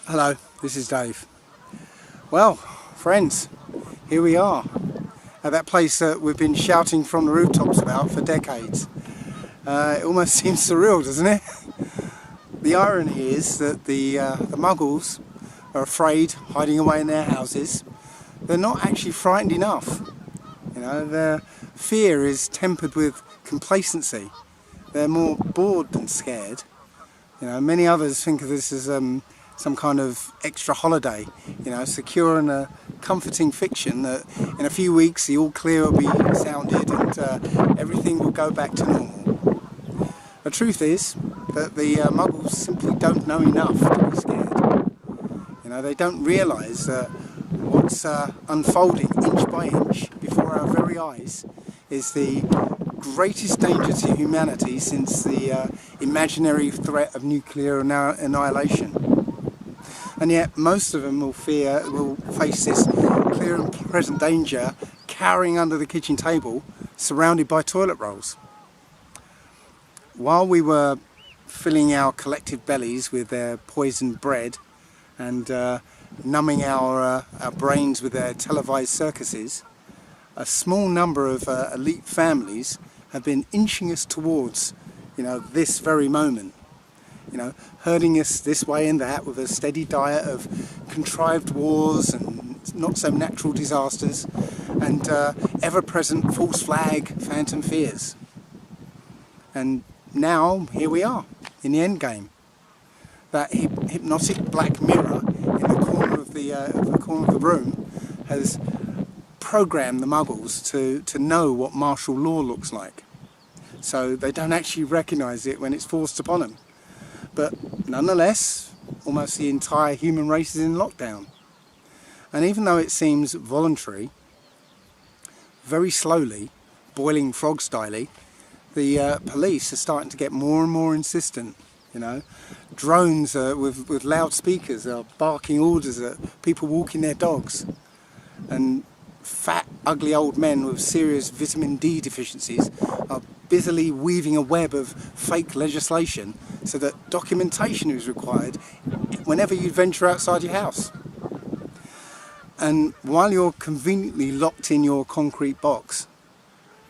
Hello, this is Dave. Well, friends, here we are at that place that we've been shouting from the rooftops about for decades. It almost seems surreal, doesn't it? The irony is that the Muggles are afraid, hiding away in their houses. They're not actually frightened enough. You know, their fear is tempered with complacency. They're more bored than scared. You know, many others think of this as some kind of extra holiday, you know, secure in a comforting fiction that in a few weeks the all clear will be sounded and everything will go back to normal. The truth is that the Muggles simply don't know enough to be scared. You know, they don't realise that what's unfolding inch by inch before our very eyes is the greatest danger to humanity since the imaginary threat of nuclear annihilation. And yet most of them will face this clear and present danger cowering under the kitchen table, surrounded by toilet rolls. While we were filling our collective bellies with their poisoned bread and numbing our brains with their televised circuses, a small number of elite families have been inching us towards, you know, this very moment. You know, herding us this way and that with a steady diet of contrived wars and not so natural disasters and ever-present false flag phantom fears. And now here we are in the Endgame. That hypnotic black mirror in the corner of the room has programmed the Muggles to know what martial law looks like, so they don't actually recognise it when it's forced upon them. But nonetheless, almost the entire human race is in lockdown. And even though it seems voluntary, very slowly, boiling frog styley, the police are starting to get more and more insistent. You know, drones with loudspeakers are barking orders at people walking their dogs. And fat, ugly old men with serious vitamin D deficiencies are busily weaving a web of fake legislation so that documentation is required whenever you venture outside your house. And while you're conveniently locked in your concrete box,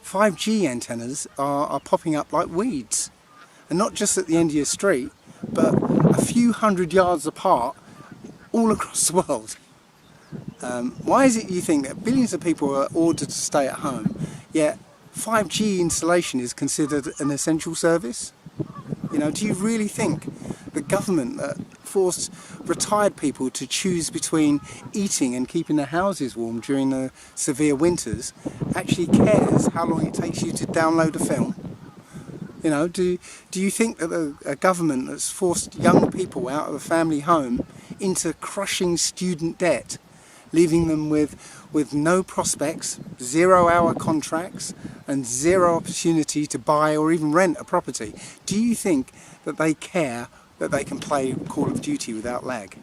5G antennas are popping up like weeds. And not just at the end of your street, but a few hundred yards apart all across the world. Why is it you think that billions of people are ordered to stay at home, yet 5G installation is considered an essential service? You know, do you really think the government that forced retired people to choose between eating and keeping their houses warm during the severe winters actually cares how long it takes you to download a film? You know, do you think that a government that's forced young people out of a family home into crushing student debt, leaving them with no prospects, 0-hour contracts and zero opportunity to buy or even rent a property, do you think that they care that they can play Call of Duty without lag?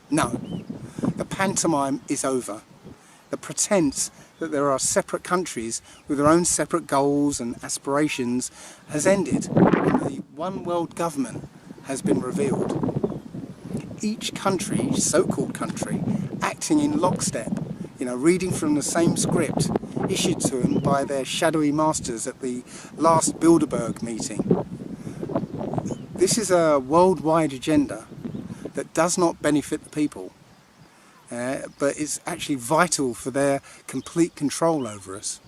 No. The pantomime is over. The pretense that there are separate countries with their own separate goals and aspirations has ended, and the one world government has been revealed. Each country, so-called country, acting in lockstep, you know, reading from the same script issued to them by their shadowy masters at the last Bilderberg meeting. This is a worldwide agenda that does not benefit the people, but is actually vital for their complete control over us.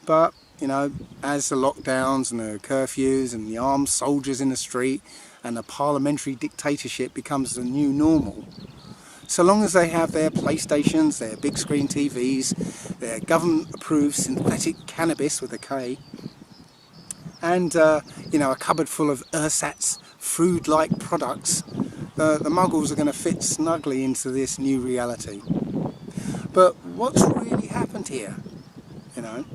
But, you know, as the lockdowns and the curfews and the armed soldiers in the street and the parliamentary dictatorship becomes the new normal, so long as they have their PlayStations, their big screen TVs, their government-approved synthetic cannabis with a K, and you know, a cupboard full of ersatz food-like products, the Muggles are going to fit snugly into this new reality. But what's really happened here? You know,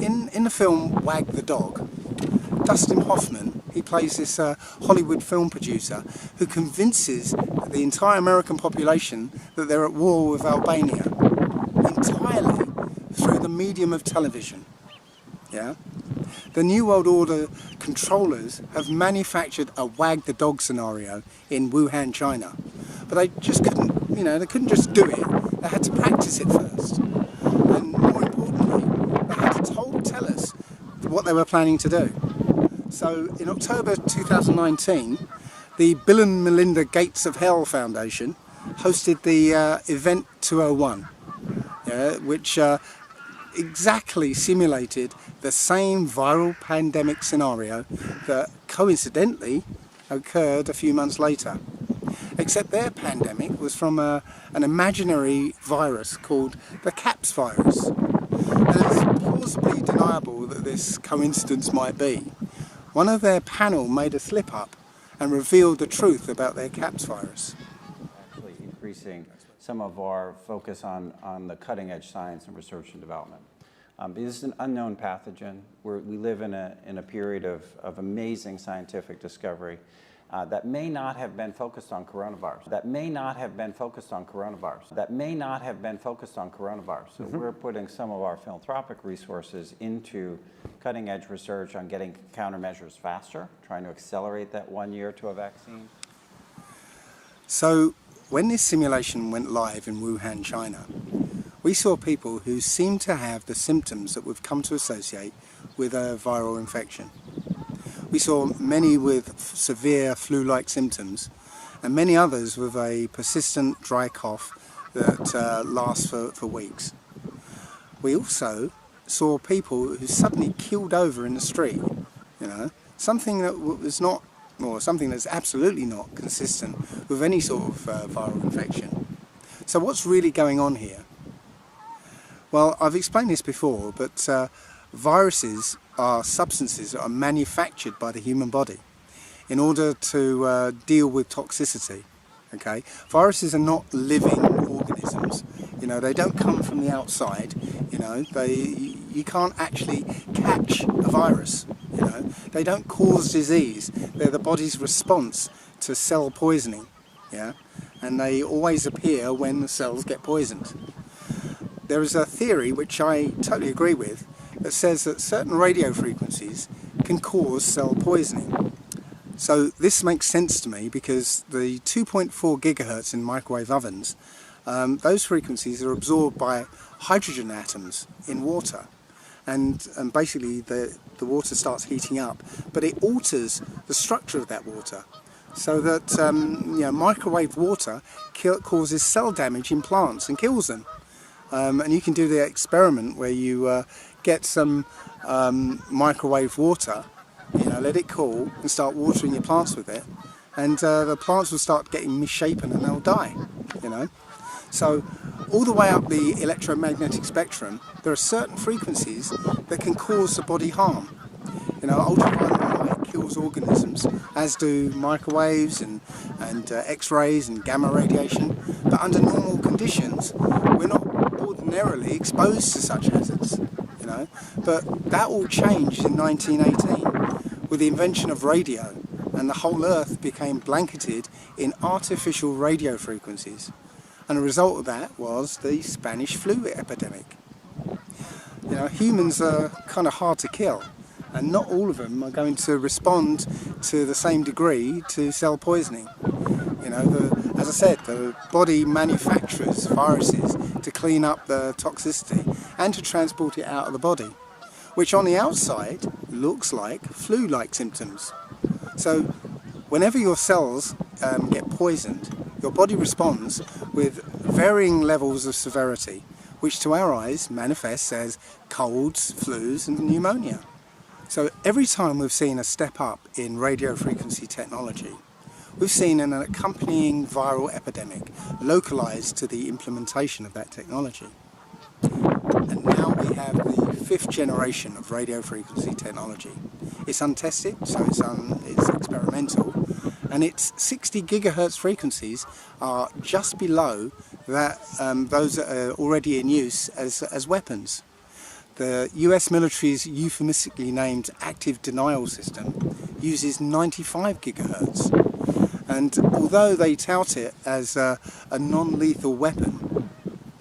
in the film Wag the Dog, Dustin Hoffman, he plays this Hollywood film producer who convinces the entire American population that they're at war with Albania entirely through the medium of television. Yeah? the New World Order controllers have manufactured a wag the dog scenario in Wuhan, China. But they just couldn't, they couldn't just do it. They had to practice it first. And more importantly, they had to tell us what they were planning to do. So in October 2019, the Bill and Melinda Gates of Hell Foundation hosted the Event 201, which exactly simulated the same viral pandemic scenario that coincidentally occurred a few months later. Except their pandemic was from an imaginary virus called the CAPS virus. And it's plausibly deniable that this coincidence might be. One of their panel made a slip-up and revealed the truth about their CAPS virus. Actually increasing some of our focus on the cutting-edge science and research and development. This is an unknown pathogen. We live in a period of amazing scientific discovery that may not have been focused on coronavirus. So we're putting some of our philanthropic resources into cutting-edge research on getting countermeasures faster, trying to accelerate that 1 year to a vaccine. So when this simulation went live in Wuhan, China, we saw people who seemed to have the symptoms that we've come to associate with a viral infection. We saw many with severe flu-like symptoms and many others with a persistent dry cough that lasts for weeks. We also saw people who suddenly keeled over in the street, something that was not, or something that's absolutely not consistent with any sort of viral infection. So what's really going on here? Well, I've explained this before, but viruses are substances that are manufactured by the human body in order to deal with toxicity. Okay, viruses are not living organisms. They don't come from the outside. You can't actually catch a virus. They don't cause disease. They're the body's response to cell poisoning. And they always appear when the cells get poisoned. There is a theory, which I totally agree with, that says that certain radio frequencies can cause cell poisoning. So this makes sense to me because the 2.4 gigahertz in microwave ovens, those frequencies are absorbed by hydrogen atoms in water. And basically the water starts heating up, but it alters the structure of that water. So that microwave water causes cell damage in plants and kills them. And you can do the experiment where you get some microwave water, let it cool and start watering your plants with it, and the plants will start getting misshapen and they'll die. So all the way up the electromagnetic spectrum, there are certain frequencies that can cause the body harm. Ultraviolet light kills organisms, as do microwaves and X-rays and gamma radiation. But under normal conditions, we're not ordinarily exposed to such hazards. But that all changed in 1918 with the invention of radio, and the whole Earth became blanketed in artificial radio frequencies. And the result of that was the Spanish flu epidemic. Humans are kind of hard to kill, and not all of them are going to respond to the same degree to cell poisoning. As I said, the body manufactures viruses to clean up the toxicity and to transport it out of the body, which on the outside looks like flu-like symptoms. So whenever your cells get poisoned, your body responds with varying levels of severity, which to our eyes manifests as colds, flus and pneumonia. So every time we've seen a step up in radio frequency technology, we've seen an accompanying viral epidemic localized to the implementation of that technology. And now we have the 5th generation of radio frequency technology. It's untested, so it's experimental, and its 60 gigahertz frequencies are just below that those that are already in use as weapons. The US military's euphemistically named active denial system uses 95 gigahertz. And although they tout it as a non-lethal weapon,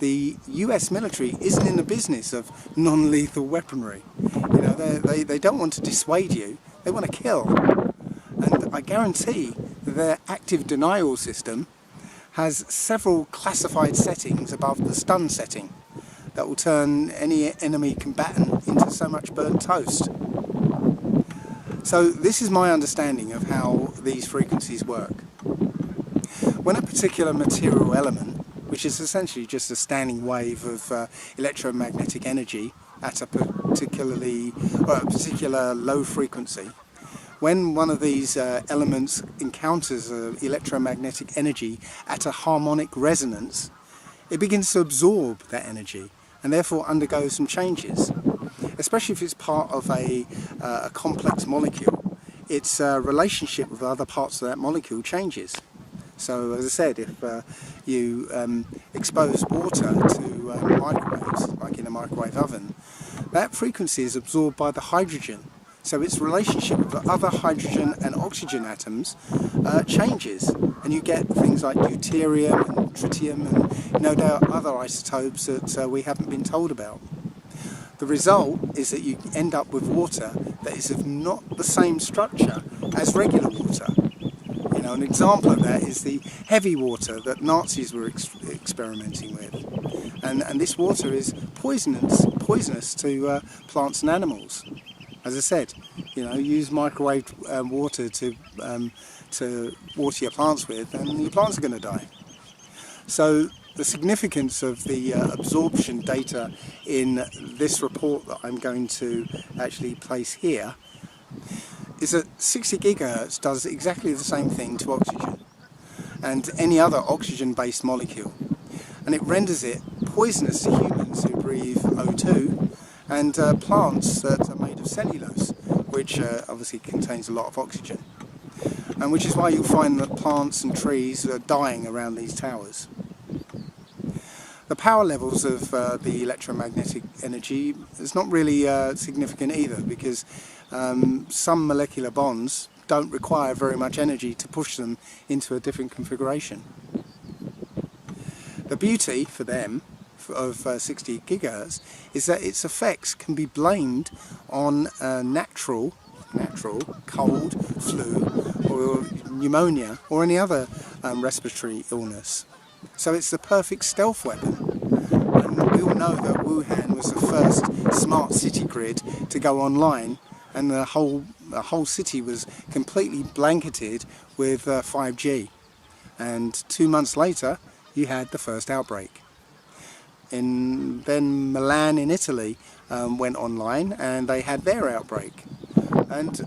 the US military isn't in the business of non-lethal weaponry. You know, they don't want to dissuade you, they want to kill. And I guarantee that their active denial system has several classified settings above the stun setting that will turn any enemy combatant into so much burnt toast. So this is my understanding of how these frequencies work. When a particular material element, which is essentially just a standing wave of electromagnetic energy at a particular low frequency, when one of these elements encounters electromagnetic energy at a harmonic resonance, it begins to absorb that energy and therefore undergo some changes. Especially if it's part of a complex molecule, its relationship with other parts of that molecule changes. So, as I said, if you expose water to microwaves, like in a microwave oven, that frequency is absorbed by the hydrogen. So its relationship with the other hydrogen and oxygen atoms changes, and you get things like deuterium and tritium and no doubt other isotopes that we haven't been told about. The result is that you end up with water that is of not the same structure as regular water. You know, an example of that is the heavy water that Nazis were experimenting with, and this water is poisonous to plants and animals. As I said, you know, use microwave water to water your plants with, and your plants are going to die. So the significance of the absorption data in this report that I'm going to actually place here is that 60 gigahertz does exactly the same thing to oxygen and any other oxygen-based molecule, and it renders it poisonous to humans who breathe O2 and plants that are made of cellulose, which obviously contains a lot of oxygen, and which is why you'll find that plants and trees are dying around these towers. The power levels of the electromagnetic energy is not really significant either, because some molecular bonds don't require very much energy to push them into a different configuration. The beauty for them of 60 gigahertz is that its effects can be blamed on natural cold, flu or pneumonia or any other respiratory illness. So it's the perfect stealth weapon. And we all know that Wuhan was the first smart city grid to go online, and the whole city was completely blanketed with 5G. And 2 months later you had the first outbreak. Then Milan in Italy went online and they had their outbreak. And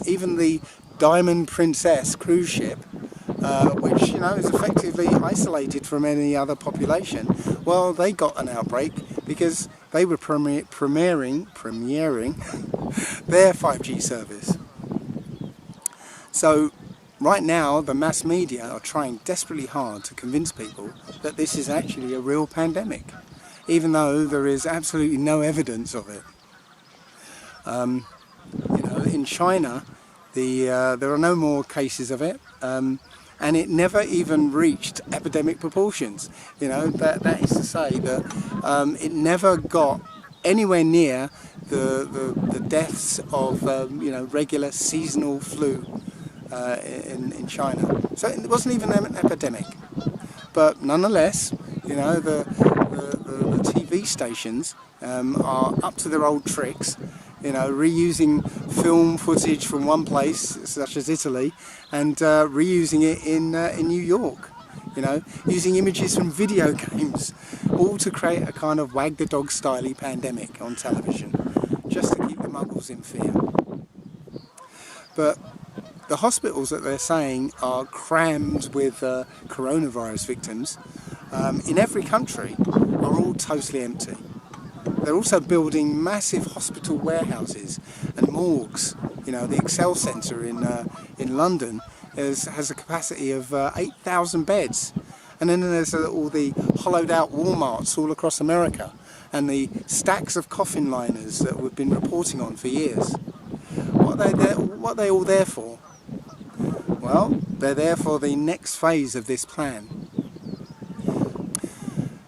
even the Diamond Princess cruise ship, which, you know, is effectively isolated from any other population, well, they got an outbreak because they were premiering their 5G service. So right now the mass media are trying desperately hard to convince people that this is actually a real pandemic, even though there is absolutely no evidence of it. You know, in China, there are no more cases of it, and it never even reached epidemic proportions. You know, that is to say that it never got anywhere near the deaths of you know, regular seasonal flu in China. So it wasn't even an epidemic. But nonetheless, you know, the TV stations are up to their old tricks, you know, reusing film footage from one place, such as Italy, and reusing it in New York. You know, using images from video games, all to create a kind of wag the dog style pandemic on television, just to keep the muggles in fear. But the hospitals that they're saying are crammed with coronavirus victims in every country are all totally empty. They're also building massive hospital warehouses and morgues. You know, the Excel Centre in London has a capacity of 8,000 beds. And then there's all the hollowed out Walmarts all across America, and the stacks of coffin liners that we've been reporting on for years. What are they all there for? Well, they're there for the next phase of this plan.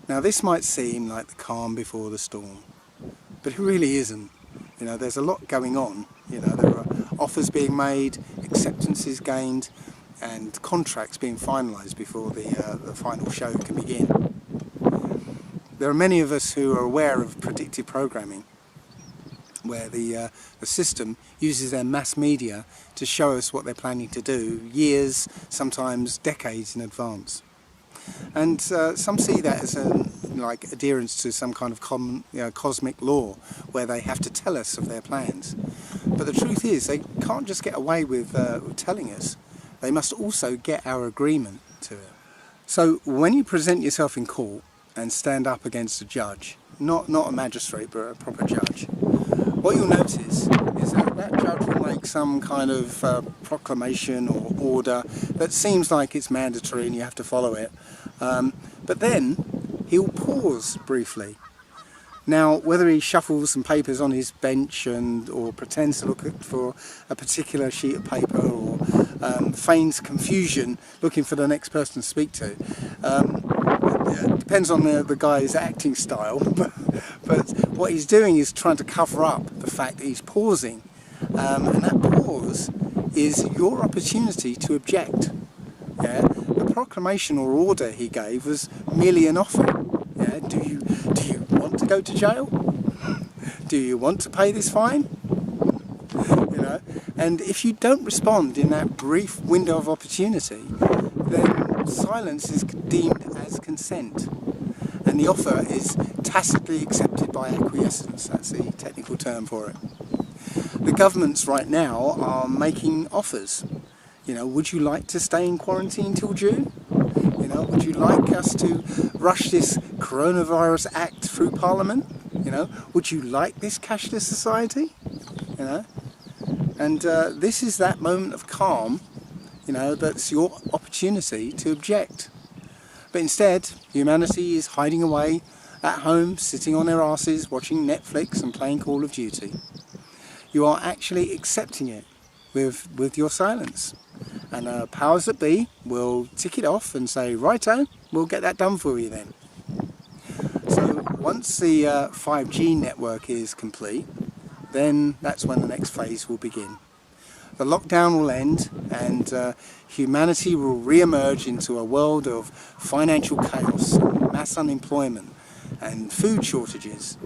Now this might seem like the calm before the storm, but it really isn't. You know, there's a lot going on. You know, there are offers being made, acceptances gained, and contracts being finalised before the final show can begin. There are many of us who are aware of predictive programming, where the system uses their mass media to show us what they're planning to do years, sometimes decades in advance. And some see that as like adherence to some kind of common, cosmic law, where they have to tell us of their plans. But the truth is, they can't just get away with telling us. They must also get our agreement to it. So when you present yourself in court and stand up against a judge, not a magistrate but a proper judge, what you'll notice is that judge will make some kind of proclamation or order that seems like it's mandatory and you have to follow it. But then he'll pause briefly. Now, whether he shuffles some papers on his bench or pretends to look for a particular sheet of paper, or feigns confusion looking for the next person to speak to, it depends on the guy's acting style. But what he's doing is trying to cover up the fact that he's pausing. And that pause is your opportunity to object. Yeah? The proclamation or order he gave was merely an offer. Yeah? Do you want to go to jail? Do you want to pay this fine? You know? And if you don't respond in that brief window of opportunity, then silence is deemed as consent. And the offer is tacitly accepted by acquiescence. That's the technical term for it. The governments right now are making offers. You know, would you like to stay in quarantine till June? You know, would you like us to rush this coronavirus act through Parliament? You know, would you like this cashless society? You know, and this is that moment of calm. You know, that's your opportunity to object. But instead, humanity is hiding away at home, sitting on their asses, watching Netflix and playing Call of Duty. You are actually accepting it with your silence. And powers that be will tick it off and say, righto, we'll get that done for you then. So once the 5G network is complete, then that's when the next phase will begin. The lockdown will end and humanity will re-emerge into a world of financial chaos, and mass unemployment and food shortages.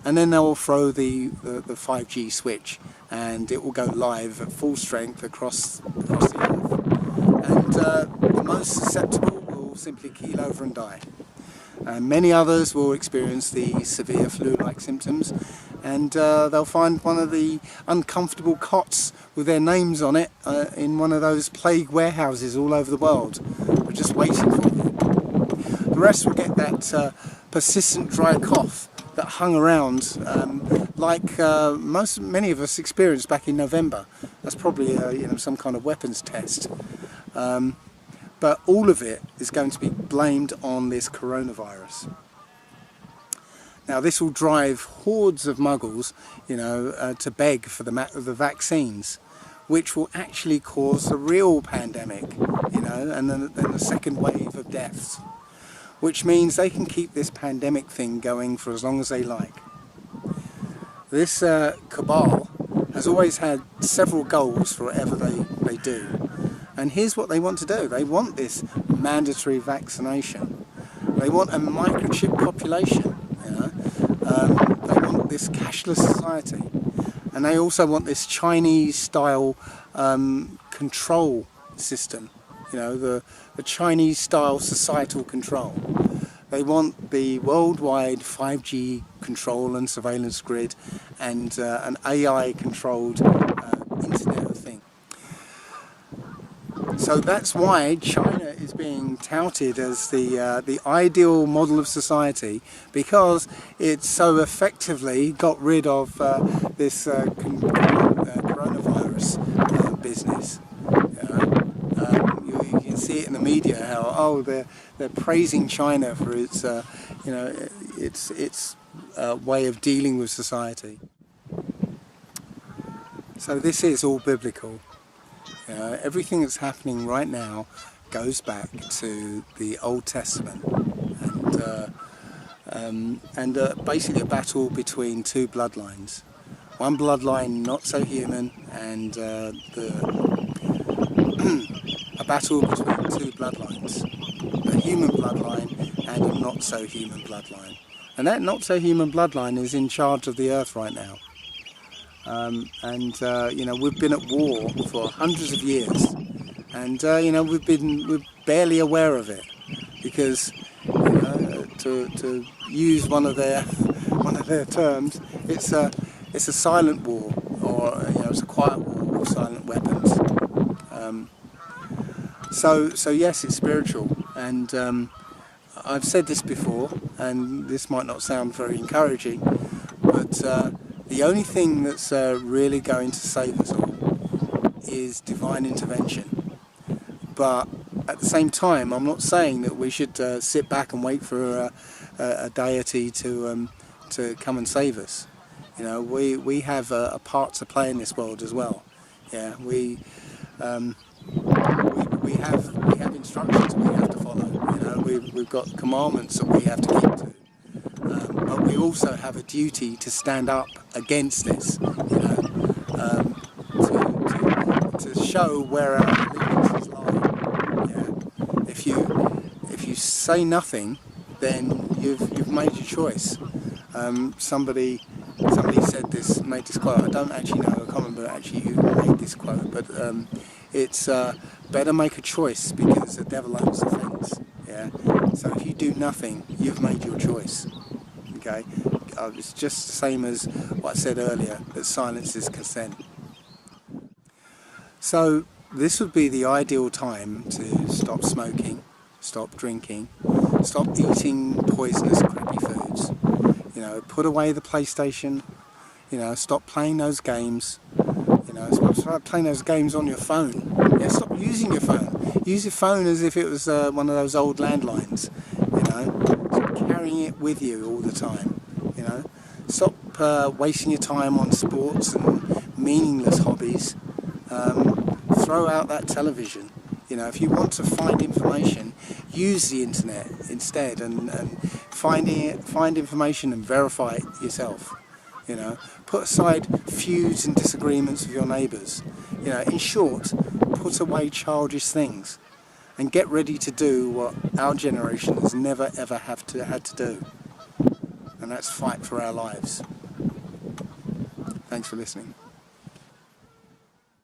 And then they will throw the 5G switch and it will go live at full strength across the earth. And the most susceptible will simply keel over and die. And many others will experience the severe flu-like symptoms, and they'll find one of the uncomfortable cots with their names on it in one of those plague warehouses all over the world. They're just waiting for them. The rest will get that persistent dry cough that hung around like many of us experienced back in November. That's probably some kind of weapons test. But all of it is going to be blamed on this coronavirus. Now this will drive hordes of muggles, to beg for the vaccines, which will actually cause a real pandemic, and then the second wave of deaths, which means they can keep this pandemic thing going for as long as they like. This cabal has always had several goals for whatever they do. And here's what they want to do. They want this mandatory vaccination. They want a microchip population. They want this cashless society. And they also want this Chinese-style control system. The Chinese-style societal control. They want the worldwide 5G control and surveillance grid and an AI-controlled Internet of Things. So that's why China is being touted as the ideal model of society, because it so effectively got rid of this coronavirus business. You can see it in the media how they're praising China for its its way of dealing with society. So this is all biblical. Everything that's happening right now goes back to the Old Testament, and basically a battle between two bloodlines. One bloodline not so human, and a battle between two bloodlines, a human bloodline and a not so human bloodline. And that not so human bloodline is in charge of the earth right now. You know, we've been at war for hundreds of years, and you know, we're barely aware of it, because you know, to use one of their terms, it's a silent war, or you know, it's a quiet war with silent weapons. So yes, it's spiritual, and I've said this before, and this might not sound very encouraging, but the only thing that's really going to save us all is divine intervention. But at the same time, I'm not saying that we should sit back and wait for a deity to come and save us. You know, we have a part to play in this world as well. Yeah, we have instructions we have to follow. You know, we've got commandments that we have to keep to. But we also have a duty to stand up against this, you know, to show where our allegiances lie. Yeah. If you say nothing, then you've made your choice. Somebody made this quote. I don't actually know. I can't remember actually who made this quote, but it's better make a choice, because the devil owns the fence. Yeah. So if you do nothing, you've made your choice. Okay. It's just the same as what I said earlier, that silence is consent. So this would be the ideal time to stop smoking, stop drinking, stop eating poisonous, crappy foods. You know, put away the PlayStation. You know, stop playing those games. You know, stop playing those games on your phone. Yeah, stop using your phone. Use your phone as if it was one of those old landlines. You know, stop carrying it with you all the time. You know, stop wasting your time on sports and meaningless hobbies. Throw out that television. You know, if you want to find information, use the internet instead, and find information and verify it yourself. You know, put aside feuds and disagreements with your neighbours. You know, in short, put away childish things and get ready to do what our generation has never ever had to do, and that's fight for our lives. Thanks for listening.